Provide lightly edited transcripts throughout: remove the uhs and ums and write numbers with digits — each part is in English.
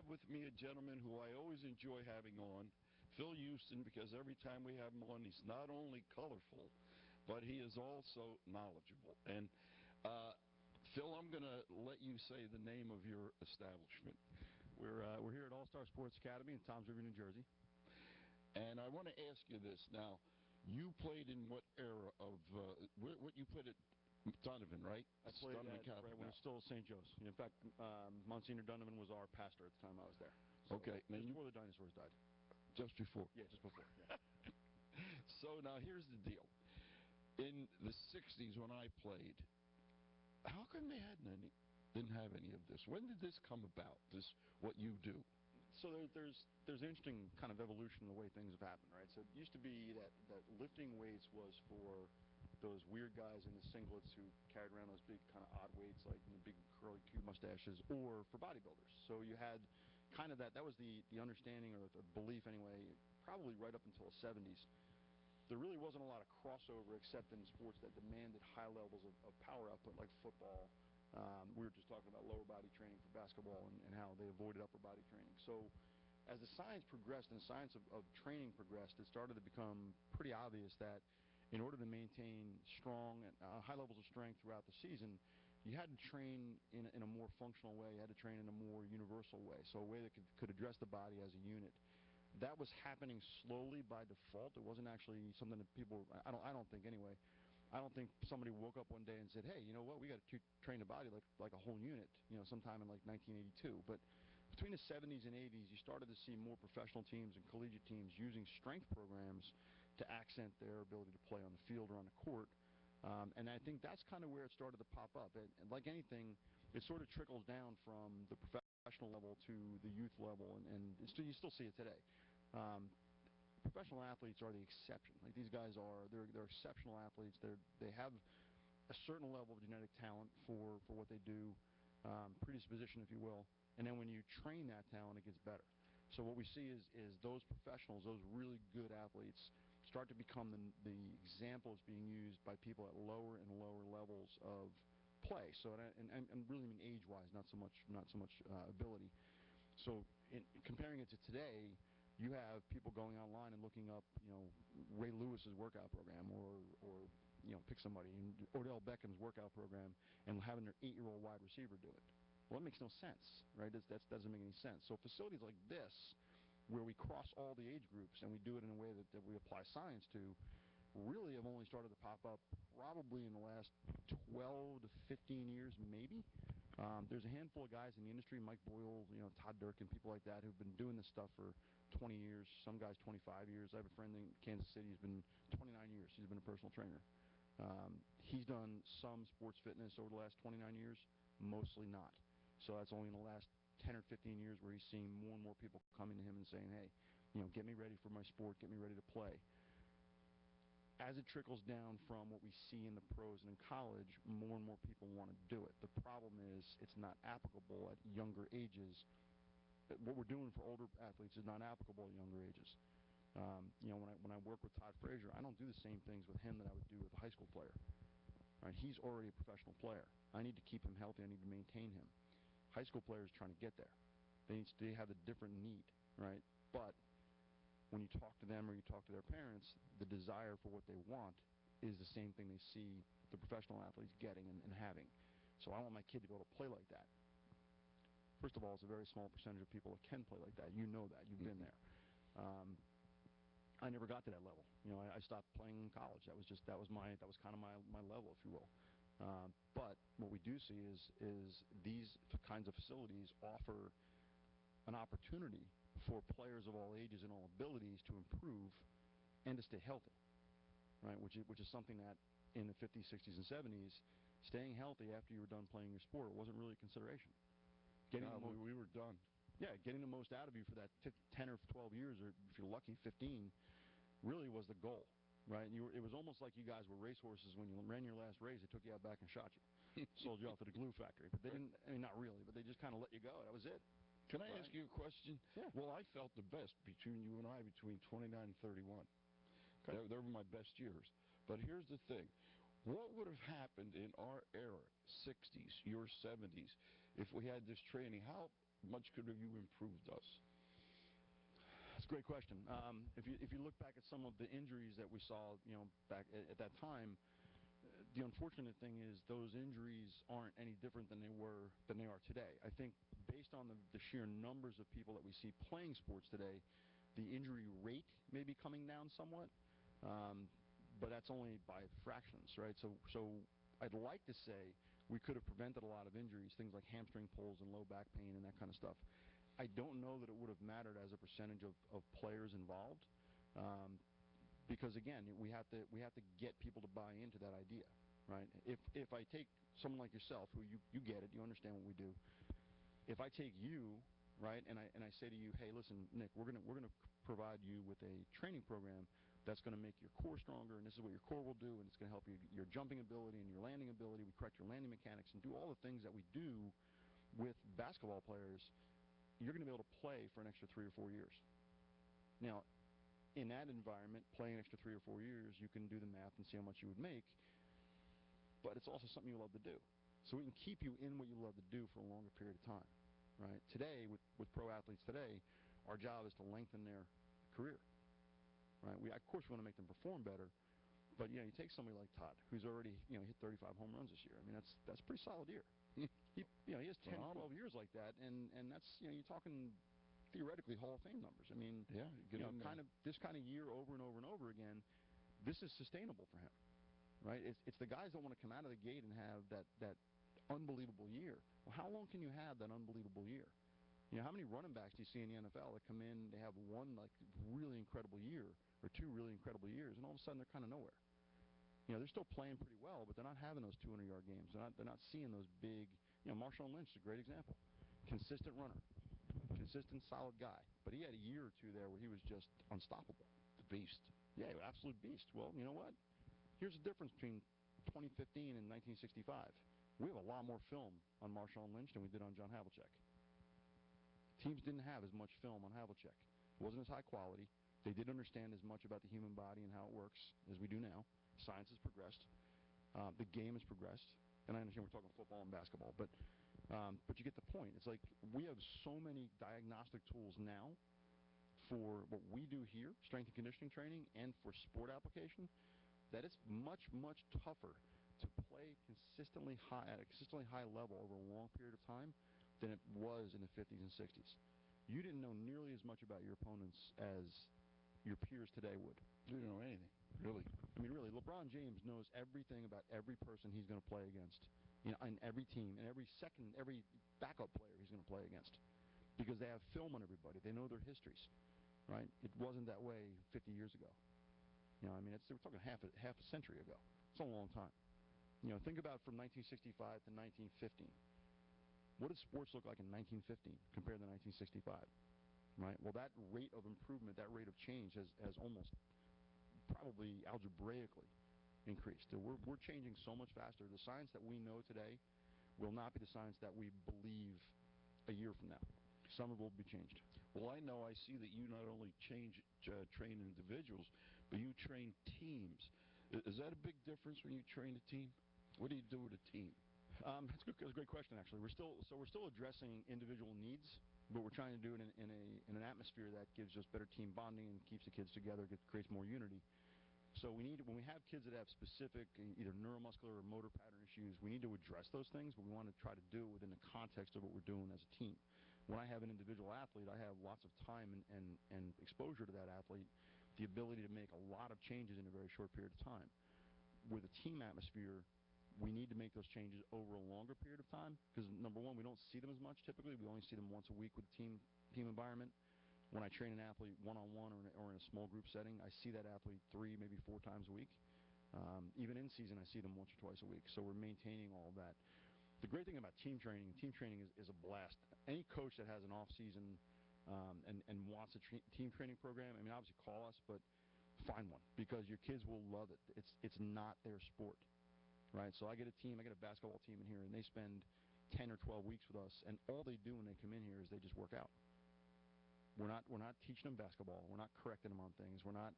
have with me a gentleman who I always enjoy having on, Phil Houston, because every time we have him on, he's not only colorful, but he is also knowledgeable. And Phil, I'm going to let you say the name of your establishment. We're here at All-Star Sports Academy in Toms River, New Jersey. And I want to ask you this. Now, you played in what era of what you played at Donovan, right? I played Donovan right when it was still St. Joe's. In fact, Monsignor Donovan was our pastor at the time I was there. So okay. Just before the dinosaurs died. Just before? Yeah, just before. Yeah. So now here's the deal. In the 60s when I played, how come they didn't have any of this? When did this come about, what you do? So there's an interesting kind of evolution in the way things have happened, right? So it used to be that lifting weights was for those weird guys in the singlets who carried around those big kind of odd weights, like big curly Q mustaches, or for bodybuilders. So you had kind of that was the understanding, or the belief anyway, probably right up until the 70s. There really wasn't a lot of crossover except in sports that demanded high levels of power output, like football. We were just talking about lower body training for basketball and how they avoided upper body training. So as the science progressed and the science of training progressed, it started to become pretty obvious that in order to maintain strong and high levels of strength throughout the season, you had to train in a more functional way. You had to train in a more universal way, so a way that could address the body as a unit. That was happening slowly by default. It wasn't actually something that people, I don't think anyway, I don't think somebody woke up one day and said, hey, you know what, we got to train the body like a whole unit, sometime in like 1982. But between the 70s and 80s, you started to see more professional teams and collegiate teams using strength programs to accent their ability to play on the field or on the court. And I think that's kind of where it started to pop up. And like anything, it sort of trickles down from the professional level to the youth level, and you still see it today. Professional athletes are the exception. Like these guys they're exceptional athletes. They have a certain level of genetic talent for what they do, predisposition, if you will. And then when you train that talent, it gets better. So what we see is those professionals, those really good athletes, start to become the examples being used by people at lower and lower levels of play. So and really mean age-wise, not so much ability. So comparing it to today, you have people going online and looking up, Ray Lewis's workout program, or pick somebody, and Odell Beckham's workout program, and having their 8-year-old wide receiver do it. Well, that makes no sense, right? That doesn't make any sense. So facilities like this, where we cross all the age groups and we do it in a way that we apply science to, really have only started to pop up probably in the last 12 to 15 years, maybe. There's a handful of guys in the industry, Mike Boyle, Todd Durkin, people like that, who've been doing this stuff for 20 years, some guys 25 years. I have a friend in Kansas City who's been 29 years. He's been a personal trainer. He's done some sports fitness over the last 29 years, mostly not. So that's only in the last 10 or 15 years where he's seeing more and more people coming to him and saying, hey, get me ready for my sport, get me ready to play. As it trickles down from what we see in the pros and in college, more and more people want to do it. The problem is it's not applicable at younger ages. What we're doing for older athletes is not applicable at younger ages. When I work with Todd Frazier, I don't do the same things with him that I would do with a high school player. Right? He's already a professional player. I need to keep him healthy. I need to maintain him. High school players trying to get there. They have a different need, right? But when you talk to them or you talk to their parents, the desire for what they want is the same thing they see the professional athletes getting and having. So I want my kid to be able to play like that. First of all, it's a very small percentage of people that can play like that. You know that. You've been there. I never got to that level. I stopped playing in college. That was kind of my level, if you will. But what we do see is these kinds of facilities offer an opportunity for players of all ages and all abilities to improve and to stay healthy, right? Which is something that in the 50s, 60s, and 70s, staying healthy after you were done playing your sport wasn't really a consideration. We were done. Yeah, getting the most out of you for that 10 or 12 years, or if you're lucky, 15, really was the goal, right? And it was almost like you guys were racehorses. When you ran your last race, they took you out back and shot you, sold you off to the glue factory. But they didn't. I mean, not really, but they just kind of let you go. That was it. Can I ask you a question? Yeah. Well, I felt the best between you and I between 29 and 31. Okay. They were my best years. But here's the thing. What would have happened in our era, 60s, your 70s, if we had this training? How much could have you improved us? That's a great question. If you look back at some of the injuries that we saw, back at that time, the unfortunate thing is those injuries aren't any different than they are today. I think based on the sheer numbers of people that we see playing sports today, the injury rate may be coming down somewhat, but that's only by fractions, right? So I'd like to say we could have prevented a lot of injuries, things like hamstring pulls and low back pain and that kind of stuff. I don't know that it would have mattered as a percentage of players involved, because again, we have to get people to buy into that idea, right? If I take someone like yourself, who you get it, you understand what we do. If I take you, right, and I say to you, hey, listen, Nick, we're gonna provide you with a training program that's going to make your core stronger, and this is what your core will do, and it's going to help your jumping ability and your landing ability. We correct your landing mechanics and do all the things that we do with basketball players. You're going to be able to play for an extra 3 or 4 years. Now, in that environment, playing an extra 3 or 4 years, you can do the math and see how much you would make, but it's also something you love to do. So we can keep you in what you love to do for a longer period of time, right? Today, with pro athletes today, our job is to lengthen their career, right? Of course, we want to make them perform better, but, you take somebody like Todd, who's already, hit 35 home runs this year. I mean, that's a pretty solid year. He has 10, 12 years like that, and that's, you're talking theoretically Hall of Fame numbers. I mean, yeah, this kind of year over and over and over again, this is sustainable for him, right? It's the guys that want to come out of the gate and have that unbelievable year. Well, how long can you have that unbelievable year? How many running backs do you see in the NFL that come in, they have one really incredible year or two really incredible years, and all of a sudden they're kind of nowhere. They're still playing pretty well, but they're not having those 200-yard games. They're not seeing those big. Marshawn Lynch is a great example. Consistent runner, consistent, solid guy. But he had a year or two there where he was just unstoppable. The beast. Yeah, absolute beast. Well, you know what? Here's the difference between 2015 and 1965. We have a lot more film on Marshawn Lynch than we did on John Havlicek. Teams didn't have as much film on Havlicek. It wasn't as high quality. They didn't understand as much about the human body and how it works as we do now. Science has progressed. The game has progressed. And I understand we're talking football and basketball, but you get the point. It's like we have so many diagnostic tools now for what we do here, strength and conditioning training, and for sport application, that it's much, much tougher to play consistently high at a consistently high level over a long period of time than it was in the 50s and 60s. You didn't know nearly as much about your opponents as your peers today would. You didn't know anything, really. I mean, really, LeBron James knows everything about every person he's going to play against, in every team, and every backup player he's going to play against, because they have film on everybody. They know their histories, right? It wasn't that way 50 years ago. I mean, we're talking half a century ago. It's a long time. Think about from 1965 to 1915. What did sports look like in 1915 compared to 1965? Right? Well, that rate of improvement, that rate of change has almost probably algebraically increased. We're changing so much faster. The science that we know today will not be the science that we believe a year from now. Some of it will be changed. Well, I see that you not only train individuals, but you train teams. Is that a big difference when you train a team? What do you do with a team? That's a great question, actually. We're still addressing individual needs, but we're trying to do it in an atmosphere that gives us better team bonding and keeps the kids together, creates more unity. So when we have kids that have specific either neuromuscular or motor pattern issues, we need to address those things, but we want to try to do it within the context of what we're doing as a team. When I have an individual athlete, I have lots of time and exposure to that athlete, the ability to make a lot of changes in a very short period of time. With a team atmosphere, we need to make those changes over a longer period of time because, number one, we don't see them as much typically. We only see them once a week with a team environment. When I train an athlete one-on-one or in a small group setting, I see that athlete 3, maybe 4 times a week. Even in season, I see them once or twice a week. So we're maintaining all of that. The great thing about team training is a blast. Any coach that has an off-season and wants a team training program, I mean, obviously call us, but find one because your kids will love it. It's not their sport. Right, so I get a basketball team in here, and they spend 10 or 12 weeks with us, and all they do when they come in here is they just work out. We're not teaching them basketball. We're not correcting them on things. We're not,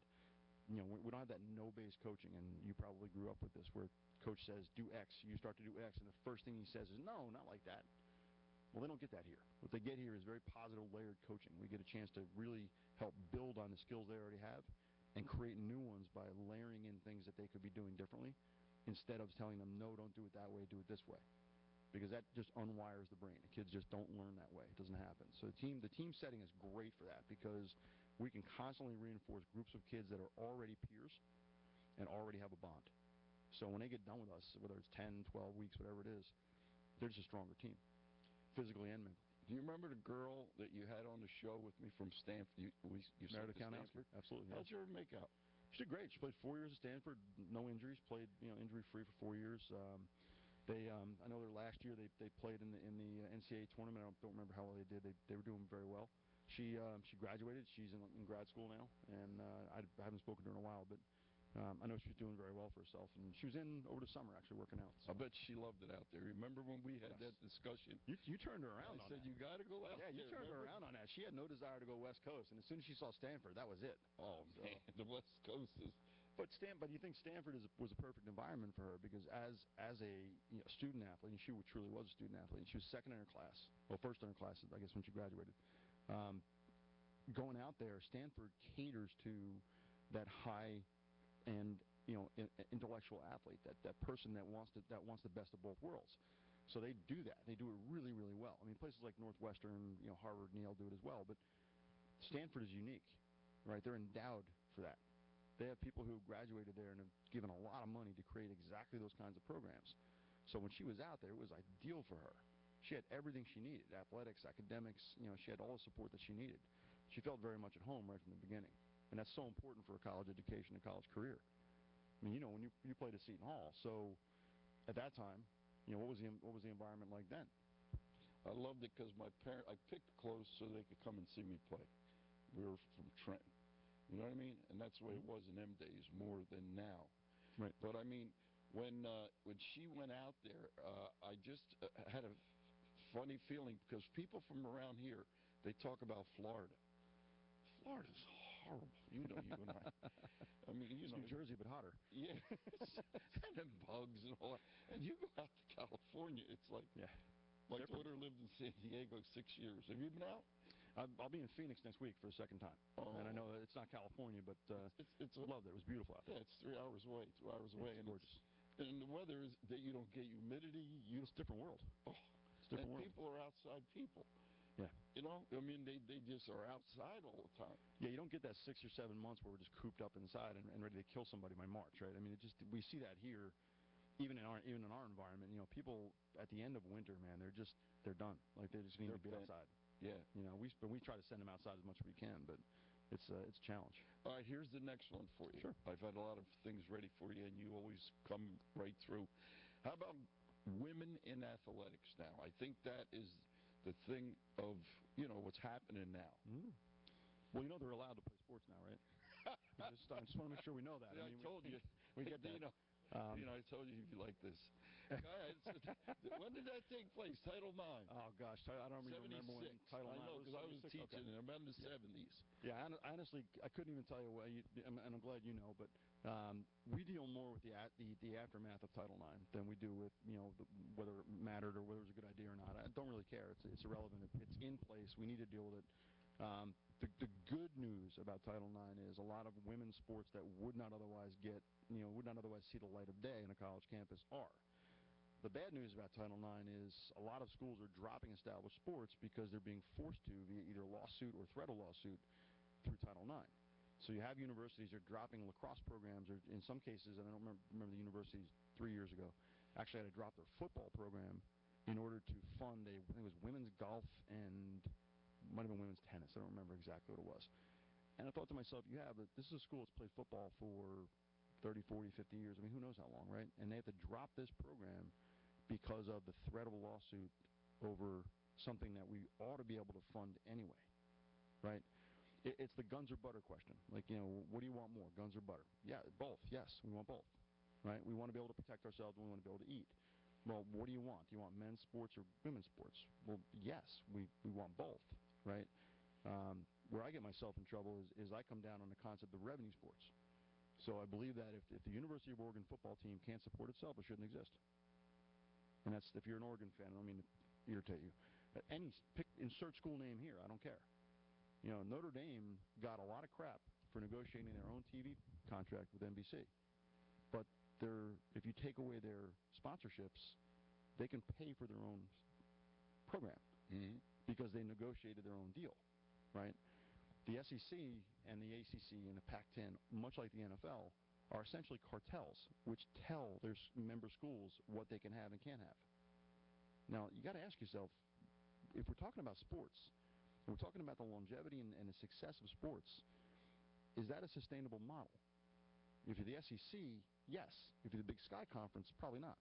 we don't have that no-base coaching, and you probably grew up with this, where coach says, do X, you start to do X, and the first thing he says is, no, not like that. Well, they don't get that here. What they get here is very positive, layered coaching. We get a chance to really help build on the skills they already have and create new ones by layering in things that they could be doing differently instead of telling them, no, don't do it that way, do it this way. Because that just unwires the brain. The kids just don't learn that way. It doesn't happen. So the team setting is great for that because we can constantly reinforce groups of kids that are already peers and already have a bond. So when they get done with us, whether it's 10, 12 weeks, whatever it is, they're just a stronger team, physically and mentally. Do you remember the girl that you had on the show with me from Stanford? You Meredith Stanford? Absolutely. How'd your make-out? She did great. She played 4 years at Stanford, no injuries. Played injury-free for 4 years. I know their last year they played in the NCAA tournament. I don't remember how well they did. They were doing very well. She graduated. She's in grad school now, and I haven't spoken to her in a while, but I know she's doing very well for herself. And she was in over the summer actually working out. So. I bet she loved it out there. Remember when we had that discussion? You turned her around on that. I said, you got to go out there. Yeah, you turned her around on that. She had no desire to go West Coast, and as soon as she saw Stanford, that was it. Oh, man, the West Coast is... But you think Stanford was a perfect environment for her because as a student athlete, and she truly was a student athlete, she was second in her class, well, first in her class, I guess, when she graduated. Going out there, Stanford caters to that high-end, intellectual athlete, that person that wants the best of both worlds. So they do that. They do it really, really well. I mean, places like Northwestern, Harvard and Yale do it as well, but Stanford is unique, right? They're endowed for that. They have people who graduated there and have given a lot of money to create exactly those kinds of programs. So when she was out there, it was ideal for her. She had everything she needed, athletics, academics, she had all the support that she needed. She felt very much at home right from the beginning. And that's so important for a college education and college career. I mean, when you played at Seton Hall, so at that time, what was the environment like then? I loved it because I picked clothes so they could come and see me play. We were from Trenton. You know what I mean? And that's the way it was in them days more than now. Right. But, I mean, when she went out there, I just had a funny feeling because people from around here, they talk about Florida. Florida's horrible. You and I. I mean, it's New Jersey, but hotter. Yeah. And then bugs and all that. And you go out to California, it's like... Yeah. My daughter lived in San Diego 6 years. Have you been out? I'll be in Phoenix next week for the second time. Oh. And I know that it's not California, but I loved it. It was beautiful out there. Yeah, it's 3 hours away, 2 hours away. It's gorgeous. And the weather is that you don't get humidity. It's a different world. Oh, it's a different world. People are outside people. Yeah. I mean, they just are outside all the time. Yeah, you don't get that 6 or 7 months where we're just cooped up inside and ready to kill somebody by March, right? I mean, we see that here, even in our environment. People at the end of winter, man, they're done. Like they just need to be outside. Yeah. We try to send them outside as much as we can, but it's a challenge. All right, here's the next one for you. Sure. I've had a lot of things ready for you, and you always come right through. How about women in athletics now? I think that is the thing of, what's happening now. Mm. Well, they're allowed to play sports now, right? I just want to make sure we know that. See, I told you. We get that. I told you you'd like this. Go ahead. When did that take place? Title IX? Oh, gosh. I don't even remember when Title IX was. I know, because I was teaching okay. in about the 70s. Yeah, honestly, I couldn't even tell you what, and I'm glad you know, but we deal more with the aftermath of Title IX than we do with, whether it mattered or whether it was a good idea or not. I don't really care. It's irrelevant. It's in place. We need to deal with it. The good news about Title IX is a lot of women's sports that would not otherwise see the light of day in a college campus are. The bad news about Title IX is a lot of schools are dropping established sports because they're being forced to via either lawsuit or threat of lawsuit through Title IX. So you have universities that are dropping lacrosse programs, or in some cases, and I don't remember the universities 3 years ago, actually had to drop their football program in order to fund I think it was women's golf and might have been women's tennis. I don't remember exactly what it was. And I thought to myself, this is a school that's played football for 30, 40, 50 years. I mean, who knows how long, right? And they have to drop this program because of the threat of a lawsuit over something that we ought to be able to fund anyway, right? It's the guns or butter question. Like, what do you want more, guns or butter? Yeah, both. Yes, we want both, right? We want to be able to protect ourselves and we want to be able to eat. Well, what do you want? Do you want men's sports or women's sports? Well, yes, we want both, right? Where I get myself in trouble is I come down on the concept of revenue sports. So I believe that if the University of Oregon football team can't support itself, it shouldn't exist. And that's, if you're an Oregon fan, I don't mean to irritate you. Insert school name here. I don't care. Notre Dame got a lot of crap for negotiating their own TV contract with NBC. But if you take away their sponsorships, they can pay for their own program because they negotiated their own deal, right? The SEC and the ACC and the Pac-10, much like the NFL, are essentially cartels which tell their member schools what they can have and can't have. Now, you got to ask yourself, if we're talking about sports, and we're talking about the longevity and the success of sports, is that a sustainable model? If you're the SEC, yes. If you're the Big Sky Conference, probably not.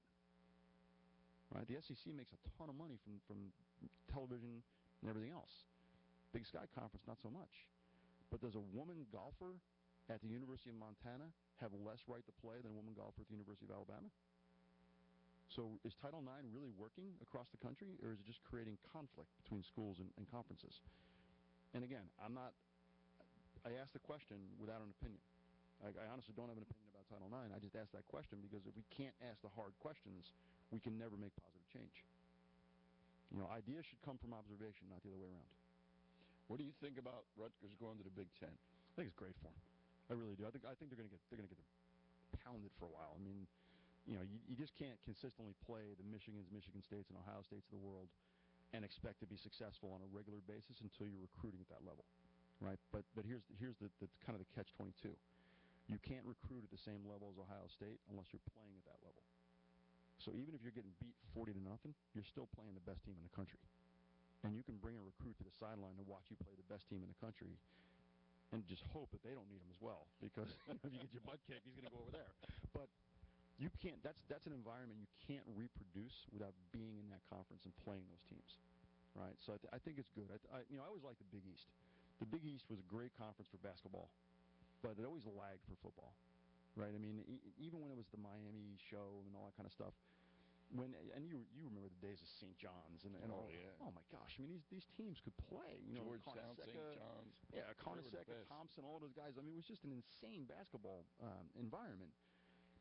Right? The SEC makes a ton of money from television and everything else. Big Sky Conference, not so much. But does a woman golfer at the University of Montana have less right to play than a woman golfer at the University of Alabama? So is Title IX really working across the country, or is it just creating conflict between schools and conferences? And again, I asked the question without an opinion. I honestly don't have an opinion about Title IX. I just asked that question because if we can't ask the hard questions, we can never make positive change. Ideas should come from observation, not the other way around. What do you think about Rutgers going to the Big Ten? I think it's great for them. I really do. I think they're going to get pounded for a while. I mean, you just can't consistently play the Michigans, Michigan States, and Ohio States of the world and expect to be successful on a regular basis until you're recruiting at that level, right? But here's the kind of the catch-22. You can't recruit at the same level as Ohio State unless you're playing at that level. So even if you're getting beat 40-0, you're still playing the best team in the country. And you can bring a recruit to the sideline to watch you play the best team in the country and just hope that they don't need him as well, because if you get your butt kicked, he's going to go over there. But you can't. That's an environment you can't reproduce without being in that conference and playing those teams, right? So I think it's good. I always liked the Big East. The Big East was a great conference for basketball, but it always lagged for football, right? I mean, even when it was the Miami show and all that kind of stuff. You remember the days of St. John's and all. Yeah. Oh my gosh! I mean, these teams could play. Georgetown, St. John's. Yeah, Carnesecca, Thompson, all those guys. I mean, it was just an insane basketball environment.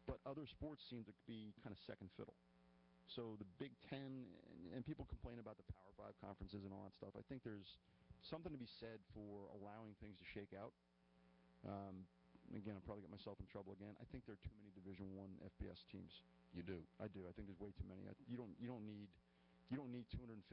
But other sports seem to be kind of second fiddle. So the Big Ten, and people complain about the Power 5 conferences and all that stuff. I think there's something to be said for allowing things to shake out. Again, I'll probably get myself in trouble again. I think there are too many Division I FBS teams. You do? I do. I think there's way too many. You don't need 255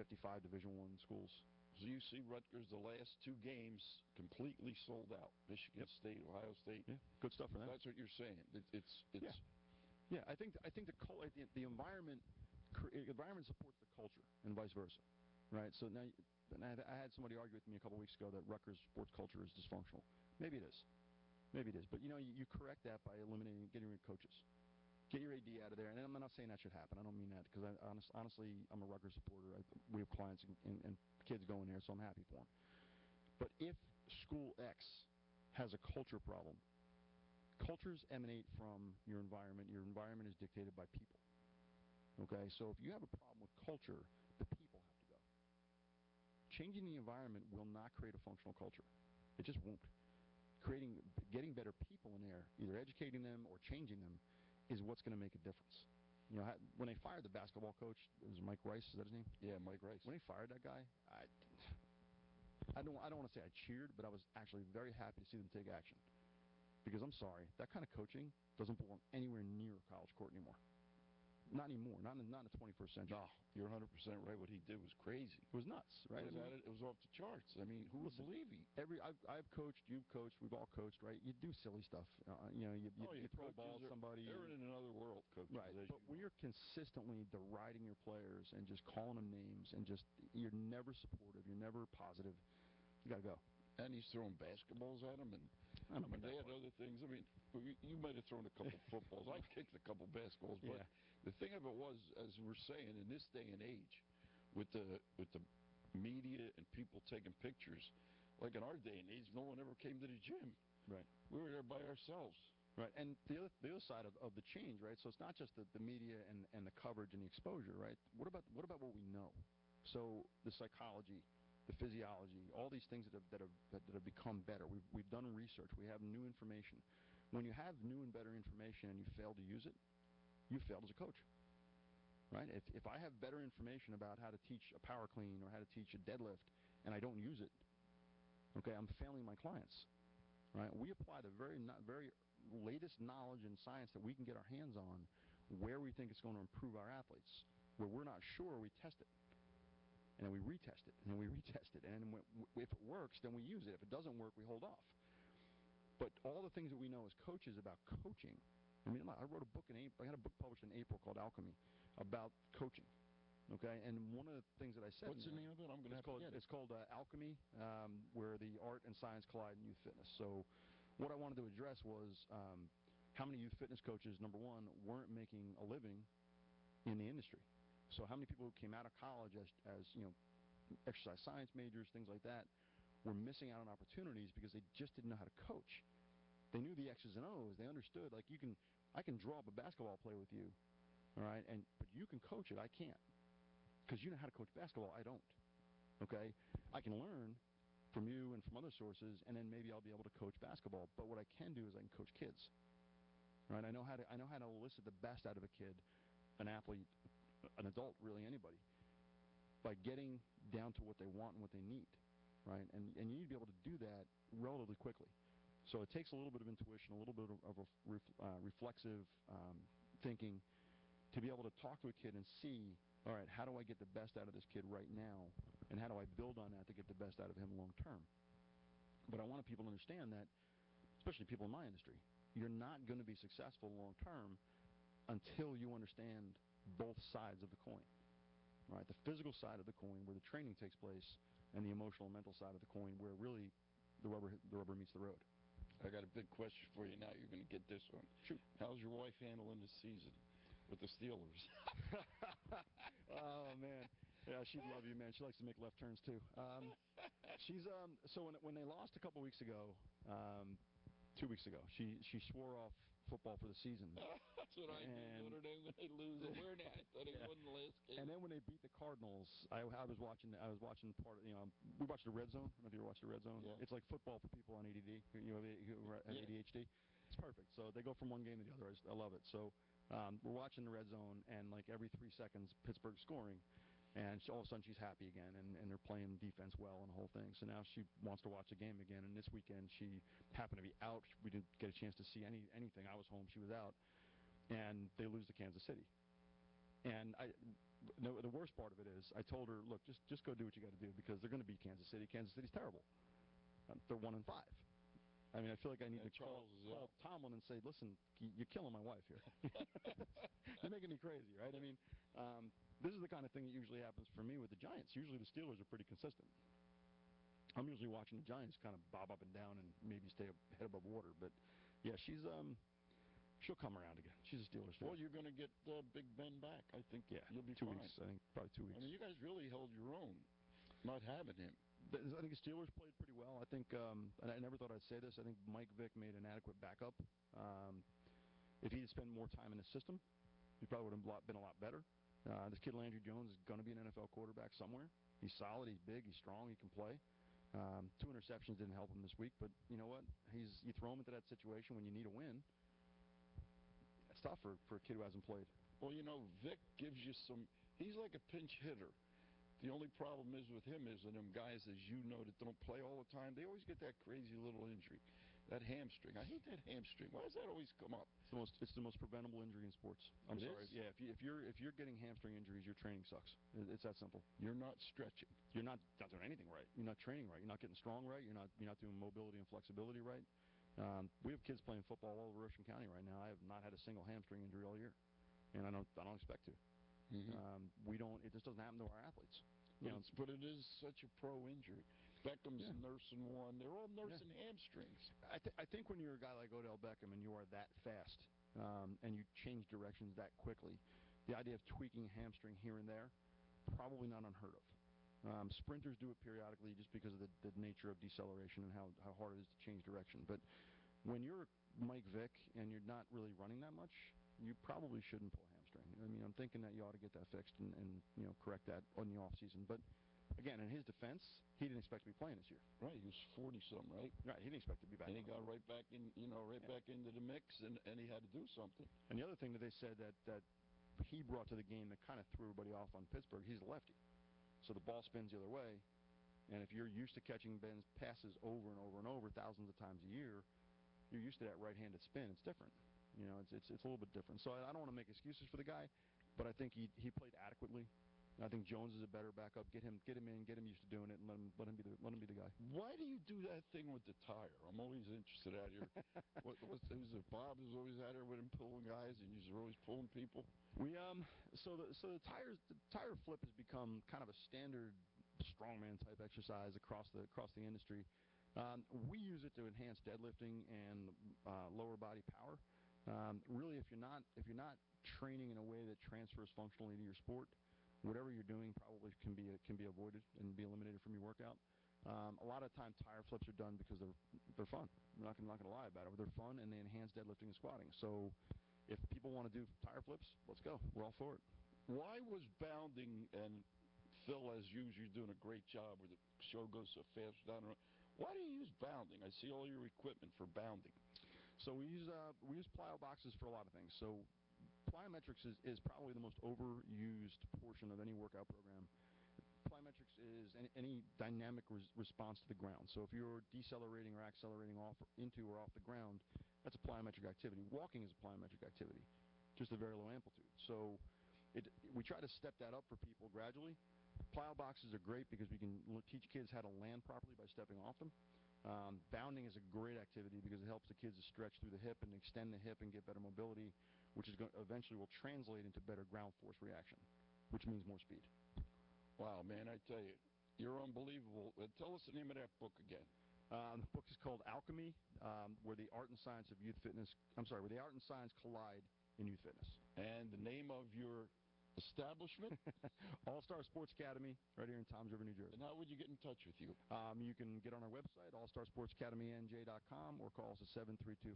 Division I schools. So you see Rutgers the last two games completely sold out. Michigan State, Ohio State. Yeah, good stuff for them. That's what you're saying. It's yeah. I think the environment supports the culture and vice versa, right? So now I had somebody argue with me a couple weeks ago that Rutgers sports culture is dysfunctional. Maybe it is. But you correct that by getting rid of coaches. Get your AD out of there. And I'm not saying that should happen. I don't mean that, because honestly, I'm a Rutgers supporter. We have clients and kids going there, so I'm happy for them. But if School X has a culture problem, cultures emanate from your environment. Your environment is dictated by people. Okay? So if you have a problem with culture, the people have to go. Changing the environment will not create a functional culture. It just won't. Getting better people in there, either educating them or changing them, is what's going to make a difference. When they fired the basketball coach, it was Mike Rice, is that his name? Yeah, Mike Rice. When they fired that guy, I don't want to say I cheered, but I was actually very happy to see them take action. Because I'm sorry, that kind of coaching doesn't belong anywhere near a college court anymore. Not anymore. Not in the 21st century. No, you're 100% right. What he did was crazy. It was nuts, right? It was off the charts. I mean, who would believe he? I've coached, you've coached, we've all coached, right? You do silly stuff. You throw a ball at somebody. They're in another world, coaches. Right. But when you're consistently deriding your players and just calling them names and you're never supportive, you're never positive, you got to go. And he's throwing basketballs at them, and they had other things. I mean, you might have thrown a couple footballs. I kicked a couple basketballs, but the thing of it was, as we're saying, in this day and age, with the media and people taking pictures, like in our day and age, no one ever came to the gym. Right. We were there by ourselves. Right. And the other side of the change, right? So it's not just the media and the coverage and the exposure, right? What about what we know? So the psychology, the physiology, all these things that have become better. We've done research. We have new information. When you have new and better information and you fail to use it, you failed as a coach. right? If I have better information about how to teach a power clean or how to teach a deadlift and I don't use it, okay, I'm failing my clients, right? We apply the very latest knowledge and science that we can get our hands on where we think it's going to improve our athletes. Where we're not sure, we test it. And then we retest it, and then we retest it. And then if it works, then we use it. If it doesn't work, we hold off. But all the things that we know as coaches about coaching, I mean, I wrote a book I had a book published in April called Alchemy about coaching. Okay, and one of the things that I said. What's the name of it? I'm going to have to get it. It's called Alchemy, where the art and science collide in youth fitness. So, what I wanted to address was how many youth fitness coaches, number one, weren't making a living in the industry. So, how many people who came out of college as exercise science majors, things like that, were missing out on opportunities because they just didn't know how to coach. They knew the X's and O's. They understood, like, I can draw up a basketball play with you, all right, but you can coach it. I can't. Because you know how to coach basketball, I don't. Okay? I can learn from you and from other sources, and then maybe I'll be able to coach basketball. But what I can do is I can coach kids. Right? I know how to elicit the best out of a kid, an athlete, an adult, really anybody, by getting down to what they want and what they need. Right? And you need to be able to do that relatively quickly. So it takes a little bit of intuition, a little bit of reflexive thinking to be able to talk to a kid and see, all right, how do I get the best out of this kid right now, and how do I build on that to get the best out of him long term? But I want people to understand that, especially people in my industry, you're not going to be successful long term until you understand both sides of the coin, right? The physical side of the coin, where the training takes place, and the emotional and mental side of the coin, where really the rubber meets the road. I got a big question for you now. You're going to get this one. Shoot. How's your wife handling this season with the Steelers? Oh, man. Yeah, she'd love you, man. She likes to make left turns, too. She's so when they lost a couple weeks ago, 2 weeks ago, she swore off football for the season. That's what I do. Notre Dame, when they lose, I thought they won the last game. And then when they beat the Cardinals, I was watching part of, we watched the Red Zone. I don't know if you ever watched the Red Zone. Yeah. It's like football for people on ADD, who have ADHD. It's perfect. So they go from one game to the other. I love it. So we're watching the Red Zone, and like every 3 seconds, Pittsburgh's scoring. And all of a sudden she's happy again, and they're playing defense well and the whole thing. So now she wants to watch the game again, and this weekend she happened to be out. We didn't get a chance to see anything. I was home, she was out, and they lose to Kansas City. And the worst part of it is I told her, look, just go do what you got to do, because they're going to beat Kansas City. Kansas City's terrible. They're 1-5. I mean, I feel like I need to call Tomlin and say, listen, you're killing my wife here. You're making me crazy, right? I mean, this is the kind of thing that usually happens for me with the Giants. Usually the Steelers are pretty consistent. I'm usually watching the Giants kind of bob up and down and maybe stay head above water. But, yeah, she'll come around again. She's a Steelers fan. Well, you're going to get Big Ben back. I think you'll be 2 fine. weeks. I think probably 2 weeks. I mean, you guys really held your own, not having him. I think the Steelers played pretty well. I think, and I never thought I'd say this, I think Mike Vick made an adequate backup. If he had spent more time in the system, he probably would have been a lot better. This kid Landry Jones is going to be an NFL quarterback somewhere. He's solid, he's big, he's strong, he can play. 2 interceptions didn't help him this week, but you know what? You throw him into that situation when you need a win. That's tough for a kid who hasn't played. Well, Vic gives you he's like a pinch hitter. The only problem is with him is that them guys, as you know, that don't play all the time, they always get that crazy little injury. That hamstring. I hate that hamstring. Why does that always come up? It's the most preventable injury in sports. I'm sorry. Is? Yeah, if you're getting hamstring injuries, your training sucks. It's that simple. You're not stretching. You're not doing anything right. You're not training right. You're not getting strong right. You're not doing mobility and flexibility right. We have kids playing football all over Ocean County right now. I have not had a single hamstring injury all year, and I don't expect to. Mm-hmm. It just doesn't happen to our athletes. But it is such a pro injury. Beckham's nursing one. They're all nursing hamstrings. I think when you're a guy like Odell Beckham and you are that fast and you change directions that quickly, the idea of tweaking a hamstring here and there, probably not unheard of. Sprinters do it periodically just because of the nature of deceleration and how hard it is to change direction. But when you're Mike Vick and you're not really running that much, you probably shouldn't pull a hamstring. I mean, I'm thinking that you ought to get that fixed and correct that on the off season. But again, in his defense, he didn't expect to be playing this year. Right, he was 40-something, right? Right, he didn't expect to be back. And he got right back in, back into the mix, and he had to do something. And the other thing that they said that he brought to the game that kind of threw everybody off on Pittsburgh. He's a lefty, so the ball spins the other way, and if you're used to catching Ben's passes over and over and over thousands of times a year, you're used to that right-handed spin. It's different. You know, it's a little bit different. So I don't want to make excuses for the guy, but I think he played adequately. I think Jones is a better backup. Get him in, get him used to doing it, and let him be the guy. Why do you do that thing with the tire? I'm always interested out here. Was it Bob who's always out here with him pulling guys, and you're always pulling people? We so the tire flip has become kind of a standard strongman type exercise across the industry. We use it to enhance deadlifting and lower body power. Really, if you're not training in a way that transfers functionally to your sport, whatever you're doing probably can be avoided and be eliminated from your workout. A lot of time tire flips are done because they're fun. I'm not going to lie about it. They're fun and they enhance deadlifting and squatting. So if people want to do tire flips, let's go. We're all for it. Why was bounding, and Phil, as usual, doing a great job where the show goes so fast down the road. Why do you use bounding? I see all your equipment for bounding. So we use plyo boxes for a lot of things. So plyometrics is probably the most overused portion of any workout program. Plyometrics is any dynamic response to the ground. So if you're decelerating or accelerating off into or off the ground, that's a plyometric activity. Walking is a plyometric activity, just a very low amplitude. So we try to step that up for people gradually. Plyo boxes are great because we can teach kids how to land properly by stepping off them. Bounding is a great activity because it helps the kids to stretch through the hip and extend the hip and get better mobility, which is eventually will translate into better ground force reaction, which means more speed. Wow, man, I tell you, you're unbelievable. Tell us the name of that book again. The book is called Alchemy, where the art and science collide in youth fitness. And the name of your establishment? All-Star Sports Academy, right here in Toms River, New Jersey. And how would you get in touch with you? You can get on our website, allstarsportsacademynj.com, or call us at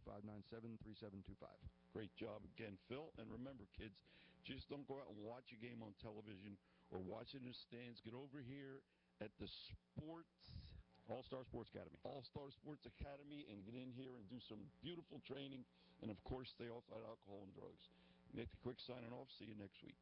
732-597-3725. Great job again, Phil. And remember, kids, just don't go out and watch a game on television or watch it in the stands. Get over here at the All-Star Sports Academy. All-Star Sports Academy, and get in here and do some beautiful training, and, of course, stay off that alcohol and drugs. Nick, quick signing off. See you next week.